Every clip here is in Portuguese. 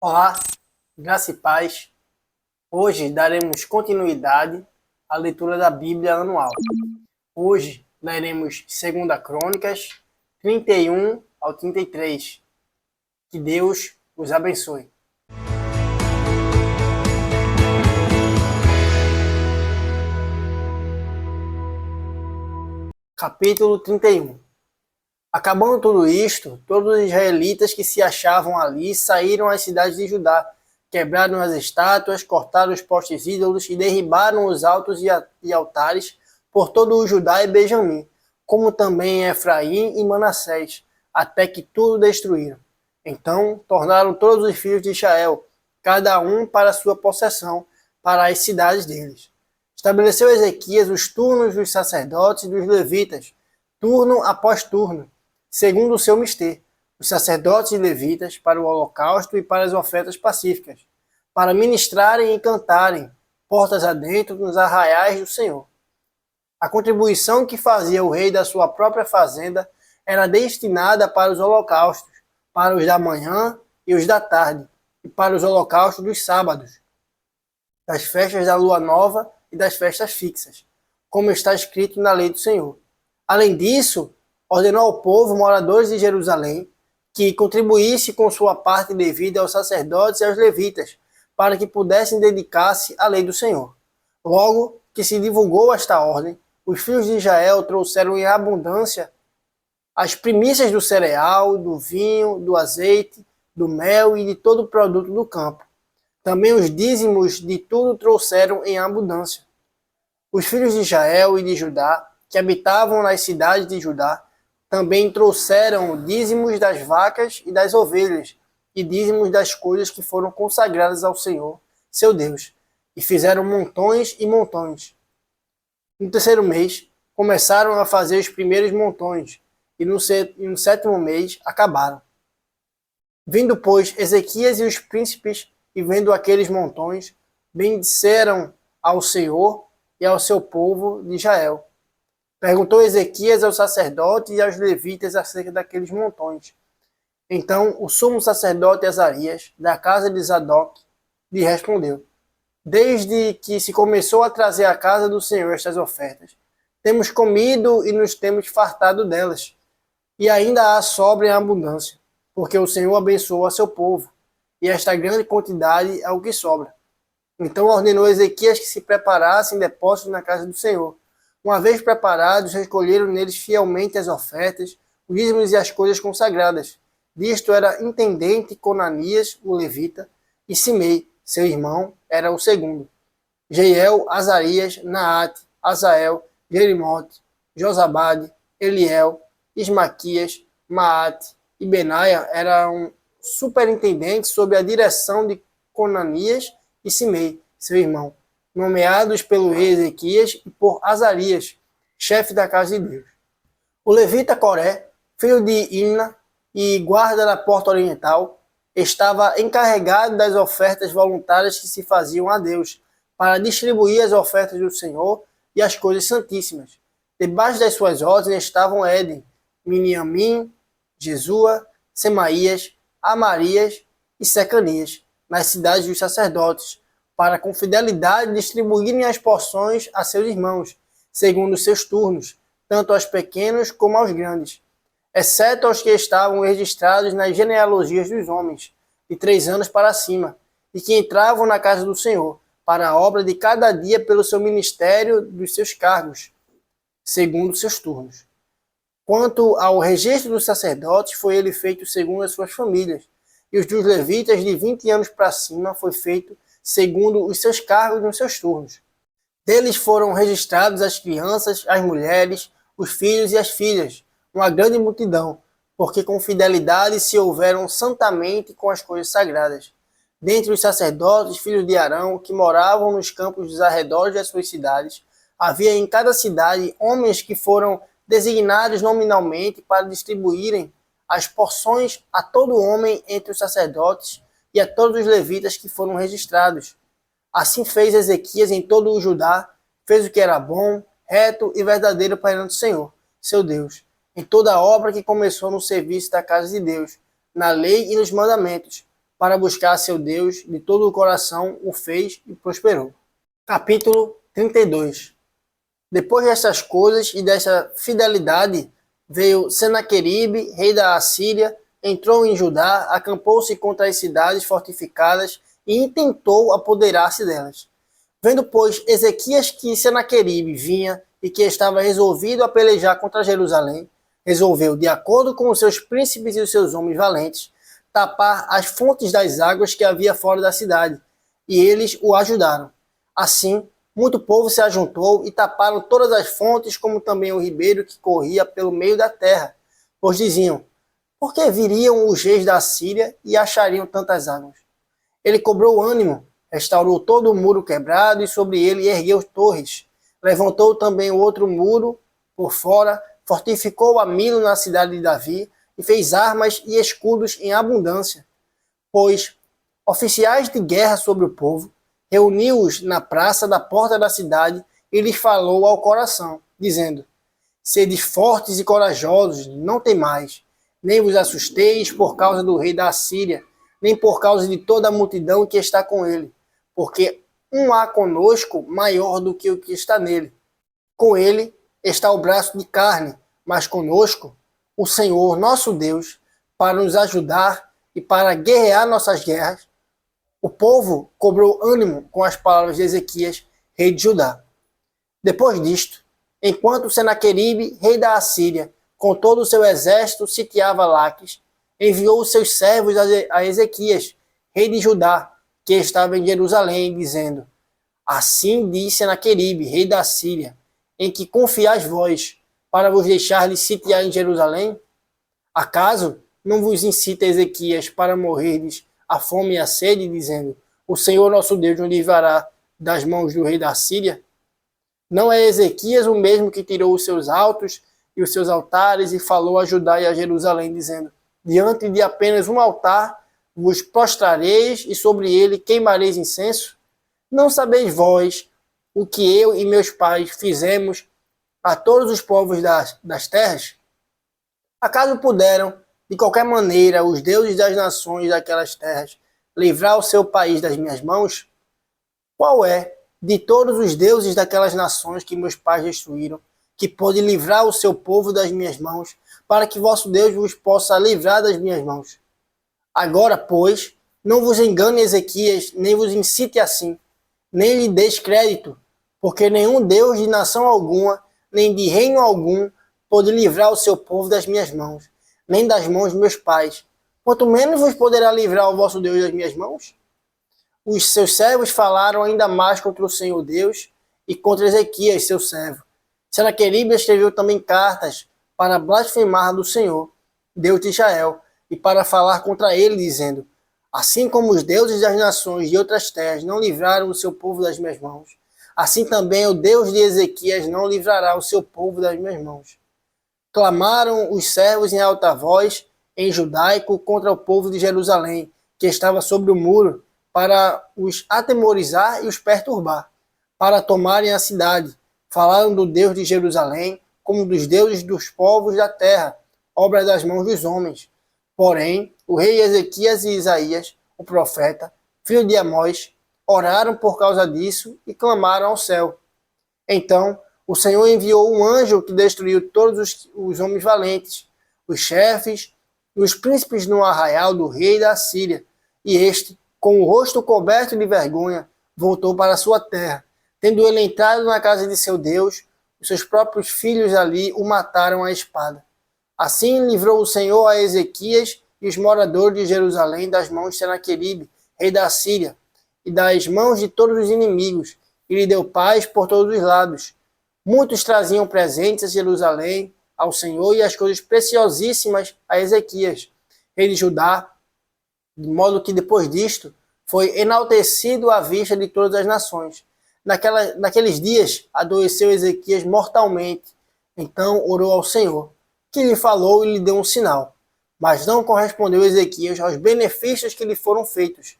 Olá, graça e paz. Hoje daremos continuidade à leitura da Bíblia anual. Hoje leremos 2 Crônicas 31 ao 33. Que Deus os abençoe. Capítulo 31. Acabando tudo isto, todos os israelitas que se achavam ali saíram às cidades de Judá, quebraram as estátuas, cortaram os postes ídolos e derribaram os altos e altares por todo o Judá e Benjamim, como também Efraim e Manassés, até que tudo destruíram. Então tornaram todos os filhos de Israel, cada um para sua possessão, para as cidades deles. Estabeleceu Ezequias os turnos dos sacerdotes e dos levitas, turno após turno, segundo o seu mister, os sacerdotes e levitas para o holocausto e para as ofertas pacíficas, para ministrarem e cantarem, portas adentro nos arraiais do Senhor. A contribuição que fazia o rei da sua própria fazenda era destinada para os holocaustos, para os da manhã e os da tarde, e para os holocaustos dos sábados, das festas da lua nova e das festas fixas, como está escrito na lei do Senhor. Além disso, ordenou ao povo, moradores de Jerusalém, que contribuísse com sua parte devida aos sacerdotes e aos levitas, para que pudessem dedicar-se à lei do Senhor. Logo que se divulgou esta ordem, os filhos de Israel trouxeram em abundância as primícias do cereal, do vinho, do azeite, do mel e de todo o produto do campo. Também os dízimos de tudo trouxeram em abundância. Os filhos de Israel e de Judá, que habitavam nas cidades de Judá, também trouxeram dízimos das vacas e das ovelhas, e dízimos das coisas que foram consagradas ao Senhor, seu Deus, e fizeram montões e montões. No terceiro mês, começaram a fazer os primeiros montões, e no sétimo mês acabaram. Vindo, pois, Ezequias e os príncipes, e vendo aqueles montões, bendiceram ao Senhor e ao seu povo de Israel. Perguntou Ezequias aos sacerdotes e aos levitas acerca daqueles montões. Então o sumo sacerdote Azarias, da casa de Zadok, lhe respondeu: Desde que se começou a trazer à casa do Senhor estas ofertas, temos comido e nos temos fartado delas, e ainda há sobra em abundância, porque o Senhor abençoou a seu povo, e esta grande quantidade é o que sobra. Então ordenou Ezequias que se preparassem depósitos na casa do Senhor. Uma vez preparados, recolheram neles fielmente as ofertas, os dízimos e as coisas consagradas. Disto era intendente Conanias, o levita, e Simei, seu irmão, era o segundo. Jeiel, Azarias, Naate, Azael, Jerimote, Josabade, Eliel, Ismaquias, Maate e Benaia eram superintendentes sob a direção de Conanias e Simei, seu irmão, nomeados pelo rei Ezequias e por Azarias, chefe da casa de Deus. O levita Coré, filho de Imna e guarda da porta oriental, estava encarregado das ofertas voluntárias que se faziam a Deus, para distribuir as ofertas do Senhor e as coisas santíssimas. Debaixo das suas ordens estavam Éden, Miniamim, Jesua, Semaías, Amarias e Secanias, nas cidades dos sacerdotes, para com fidelidade distribuírem as porções a seus irmãos, segundo os seus turnos, tanto aos pequenos como aos grandes, exceto aos que estavam registrados nas genealogias dos homens, de 3 anos para cima, e que entravam na casa do Senhor, para a obra de cada dia pelo seu ministério dos seus cargos, segundo os seus turnos. Quanto ao registro dos sacerdotes, foi ele feito segundo as suas famílias, e os dos levitas de 20 anos para cima foi feito segundo os seus cargos nos seus turnos. Deles foram registrados as crianças, as mulheres, os filhos e as filhas, uma grande multidão, porque com fidelidade se houveram santamente com as coisas sagradas. Dentre os sacerdotes, filhos de Arão, que moravam nos campos dos arredores das suas cidades, havia em cada cidade homens que foram designados nominalmente para distribuírem as porções a todo homem entre os sacerdotes e a todos os levitas que foram registrados. Assim fez Ezequias em todo o Judá, fez o que era bom, reto e verdadeiro perante o Senhor, seu Deus, em toda a obra que começou no serviço da casa de Deus, na lei e nos mandamentos, para buscar seu Deus de todo o coração, o fez e prosperou. Capítulo 32. Depois destas coisas e dessa fidelidade, veio Senaqueribe, rei da Assíria, entrou em Judá, acampou-se contra as cidades fortificadas e intentou apoderar-se delas. Vendo, pois, Ezequias que Senaqueribe vinha e que estava resolvido a pelejar contra Jerusalém, resolveu, de acordo com os seus príncipes e os seus homens valentes, tapar as fontes das águas que havia fora da cidade, e eles o ajudaram. Assim, muito povo se ajuntou e taparam todas as fontes, como também o ribeiro que corria pelo meio da terra, pois diziam: por que viriam os reis da Síria e achariam tantas águas? Ele cobrou ânimo, restaurou todo o muro quebrado e sobre ele ergueu torres. Levantou também o outro muro por fora, fortificou a Milo na cidade de Davi e fez armas e escudos em abundância. Pois oficiais de guerra sobre o povo, reuniu-os na praça da porta da cidade e lhes falou ao coração, dizendo: sedes fortes e corajosos, não temais, nem vos assusteis por causa do rei da Assíria, nem por causa de toda a multidão que está com ele, porque há conosco maior do que o que está nele. Com ele está o braço de carne, mas conosco o Senhor nosso Deus, para nos ajudar e para guerrear nossas guerras. O povo cobrou ânimo com as palavras de Ezequias, rei de Judá. Depois disto, enquanto Senaqueribe, rei da Assíria, com todo o seu exército, sitiava Laques, enviou os seus servos a Ezequias, rei de Judá, que estava em Jerusalém, dizendo: assim diz Senaqueribe, rei da Síria, em que confiais vós, para vos deixar de sitiar em Jerusalém? Acaso não vos incita Ezequias para morrerdes a fome e a sede, dizendo: o Senhor nosso Deus nos livrará das mãos do rei da Síria? Não é Ezequias o mesmo que tirou os seus altos e os seus altares e falou a Judá e a Jerusalém, dizendo: diante de apenas um altar vos prostrareis e sobre ele queimareis incenso? Não sabeis vós o que eu e meus pais fizemos a todos os povos das terras? Acaso puderam, de qualquer maneira, os deuses das nações daquelas terras livrar o seu país das minhas mãos? Qual é, de todos os deuses daquelas nações que meus pais destruíram, que pode livrar o seu povo das minhas mãos, para que vosso Deus vos possa livrar das minhas mãos? Agora, pois, não vos engane Ezequias, nem vos incite assim, nem lhe deis crédito, porque nenhum Deus de nação alguma, nem de reino algum, pode livrar o seu povo das minhas mãos, nem das mãos de meus pais. Quanto menos vos poderá livrar o vosso Deus das minhas mãos? Os seus servos falaram ainda mais contra o Senhor Deus e contra Ezequias, seu servo. Senaqueribe escreveu também cartas para blasfemar do Senhor, Deus de Israel, e para falar contra ele, dizendo: assim como os deuses das nações de outras terras não livraram o seu povo das minhas mãos, assim também o Deus de Ezequias não livrará o seu povo das minhas mãos. Clamaram os servos em alta voz, em judaico, contra o povo de Jerusalém, que estava sobre o muro, para os atemorizar e os perturbar, para tomarem a cidade. Falaram do Deus de Jerusalém, como dos deuses dos povos da terra, obra das mãos dos homens. Porém, o rei Ezequias e Isaías, o profeta, filho de Amós, oraram por causa disso e clamaram ao céu. Então, o Senhor enviou um anjo que destruiu todos os homens valentes, os chefes e os príncipes no arraial do rei da Síria, e este, com o rosto coberto de vergonha, voltou para sua terra. Tendo ele entrado na casa de seu Deus, os seus próprios filhos ali o mataram à espada. Assim livrou o Senhor a Ezequias e os moradores de Jerusalém das mãos de Senaqueribe, rei da Síria, e das mãos de todos os inimigos, e lhe deu paz por todos os lados. Muitos traziam presentes a Jerusalém, ao Senhor, e as coisas preciosíssimas a Ezequias, rei de Judá, de modo que depois disto foi enaltecido à vista de todas as nações. Naqueles dias adoeceu Ezequias mortalmente. Então orou ao Senhor, que lhe falou e lhe deu um sinal. Mas não correspondeu Ezequias aos benefícios que lhe foram feitos,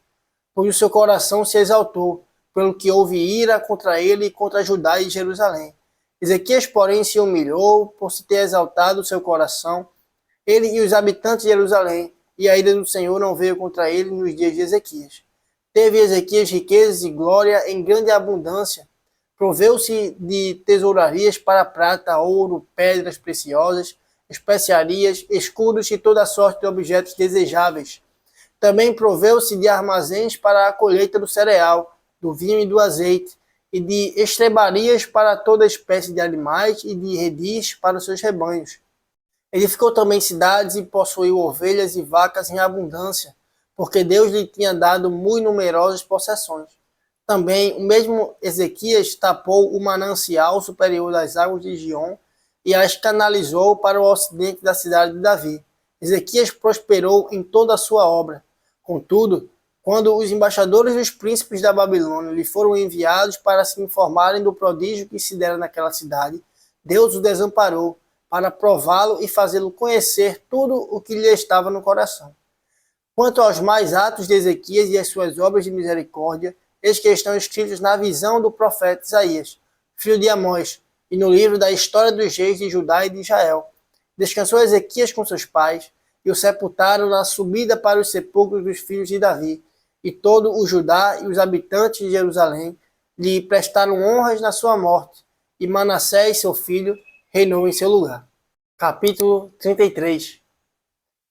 pois o seu coração se exaltou, pelo que houve ira contra ele e contra Judá e Jerusalém. Ezequias, porém, se humilhou por se ter exaltado o seu coração, ele e os habitantes de Jerusalém, e a ira do Senhor não veio contra ele nos dias de Ezequias. Teve Ezequias riquezas e glória em grande abundância. Proveu-se de tesourarias para prata, ouro, pedras preciosas, especiarias, escudos e toda sorte de objetos desejáveis. Também proveu-se de armazéns para a colheita do cereal, do vinho e do azeite, e de estrebarias para toda espécie de animais e de redis para os seus rebanhos. Edificou também cidades e possuiu ovelhas e vacas em abundância, porque Deus lhe tinha dado muito numerosas possessões. Também o mesmo Ezequias tapou o manancial superior das águas de Gion e as canalizou para o ocidente da cidade de Davi. Ezequias prosperou em toda a sua obra. Contudo, quando os embaixadores dos príncipes da Babilônia lhe foram enviados para se informarem do prodígio que se dera naquela cidade, Deus o desamparou para prová-lo e fazê-lo conhecer tudo o que lhe estava no coração. Quanto aos mais atos de Ezequias e as suas obras de misericórdia, eis que estão escritos na visão do profeta Isaías, filho de Amós, e no livro da história dos reis de Judá e de Israel. Descansou Ezequias com seus pais, e o sepultaram na subida para os sepulcros dos filhos de Davi, e todo o Judá e os habitantes de Jerusalém lhe prestaram honras na sua morte, e Manassés, seu filho, reinou em seu lugar. Capítulo 33.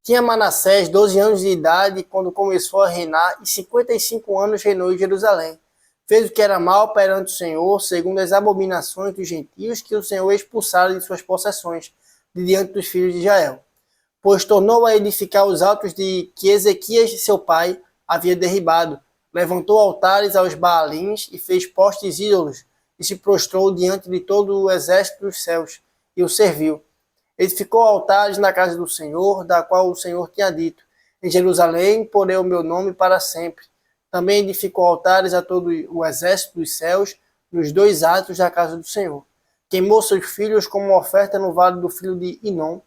Tinha Manassés 12 anos de idade quando começou a reinar, e 55 anos reinou em Jerusalém. Fez o que era mal perante o Senhor, segundo as abominações dos gentios que o Senhor expulsara de suas possessões, de diante dos filhos de Israel. Pois tornou a edificar os altos de que Ezequias, seu pai, havia derribado. Levantou altares aos Baalins e fez postes ídolos, e se prostrou diante de todo o exército dos céus, e o serviu. Edificou altares na casa do Senhor, da qual o Senhor tinha dito: em Jerusalém porei o meu nome para sempre. Também edificou altares a todo o exército dos céus, nos 2 atos da casa do Senhor. Queimou seus filhos como oferta no vale do filho de Inom.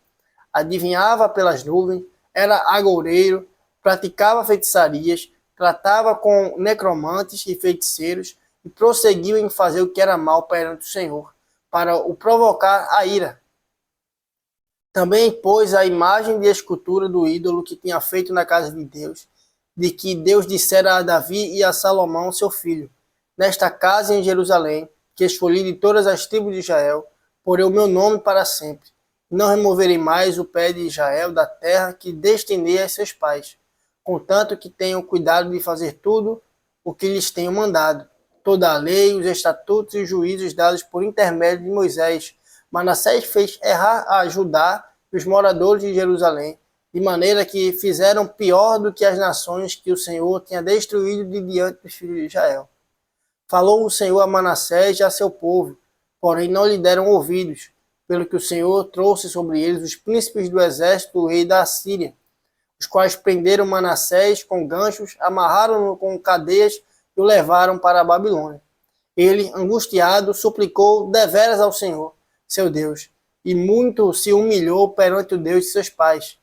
Adivinhava pelas nuvens, era agoureiro, praticava feitiçarias, tratava com necromantes e feiticeiros, e prosseguiu em fazer o que era mal perante o Senhor, para o provocar a ira. Também pôs a imagem de escultura do ídolo que tinha feito na casa de Deus, de que Deus dissera a Davi e a Salomão, seu filho: nesta casa em Jerusalém, que escolhi de todas as tribos de Israel, porei o meu nome para sempre. Não removerei mais o pé de Israel da terra que destinei a seus pais, contanto que tenham cuidado de fazer tudo o que lhes tenho mandado, toda a lei, os estatutos e os juízos dados por intermédio de Moisés. Manassés fez errar a Judá e os moradores de Jerusalém, de maneira que fizeram pior do que as nações que o Senhor tinha destruído de diante dos filhos de Israel. Falou o Senhor a Manassés e a seu povo, porém não lhe deram ouvidos, pelo que o Senhor trouxe sobre eles os príncipes do exército do rei da Assíria, os quais prenderam Manassés com ganchos, amarraram-no com cadeias e o levaram para a Babilônia. Ele, angustiado, suplicou deveras ao Senhor, seu Deus, e muito se humilhou perante o Deus de seus pais.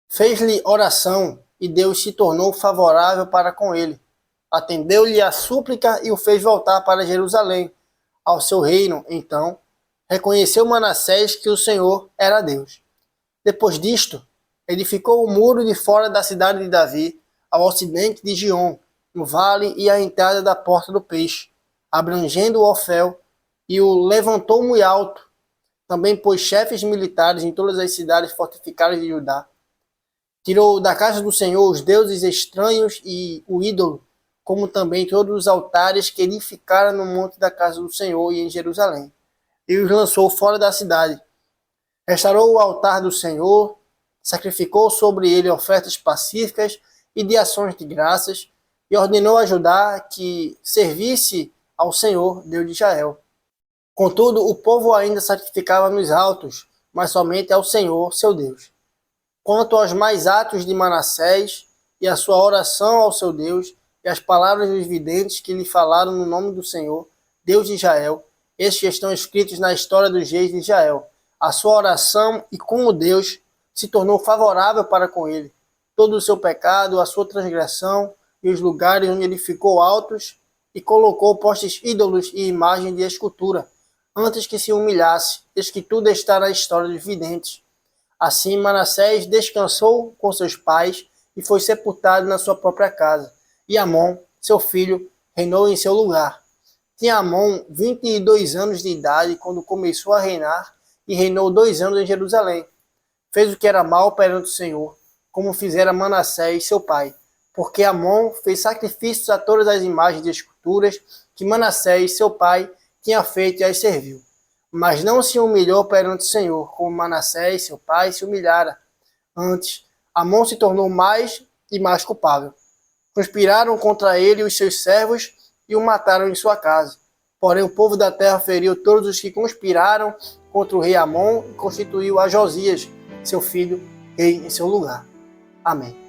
Fez-lhe oração, e Deus se tornou favorável para com ele. Atendeu-lhe a súplica e o fez voltar para Jerusalém, ao seu reino. Então, reconheceu Manassés que o Senhor era Deus. Depois disto, edificou o muro de fora da cidade de Davi, ao ocidente de Gion, no vale e à entrada da porta do peixe, abrangendo o Ofel, e o levantou muito alto. Também pôs chefes militares em todas as cidades fortificadas de Judá. Tirou da casa do Senhor os deuses estranhos e o ídolo, como também todos os altares que edificara no monte da casa do Senhor e em Jerusalém, e os lançou fora da cidade. Restaurou o altar do Senhor, sacrificou sobre ele ofertas pacíficas e de ações de graças, e ordenou a Judá que servisse ao Senhor, Deus de Israel. Contudo, o povo ainda sacrificava nos altos, mas somente ao Senhor, seu Deus. Quanto aos mais atos de Manassés, e a sua oração ao seu Deus, e as palavras dos videntes que lhe falaram no nome do Senhor, Deus de Israel, estes estão escritos na história dos reis de Israel. A sua oração e como Deus se tornou favorável para com ele. Todo o seu pecado, a sua transgressão e os lugares onde ele ficou altos e colocou postes ídolos e imagem de escultura, antes que se humilhasse, eis que tudo está na história dos videntes. Assim Manassés descansou com seus pais e foi sepultado na sua própria casa. E Amon, seu filho, reinou em seu lugar. Tinha Amon 22 anos de idade quando começou a reinar e reinou 2 anos em Jerusalém. Fez o que era mal perante o Senhor, como fizera Manassés, seu pai, porque Amon fez sacrifícios a todas as imagens de esculturas que Manassés, seu pai, tinha feito e as serviu. Mas não se humilhou perante o Senhor, como Manassés, seu pai, se humilhara. Antes, Amon se tornou mais e mais culpável. Conspiraram contra ele os seus servos e o mataram em sua casa. Porém, o povo da terra feriu todos os que conspiraram contra o rei Amon e constituiu a Josias, seu filho, rei em seu lugar. Amém.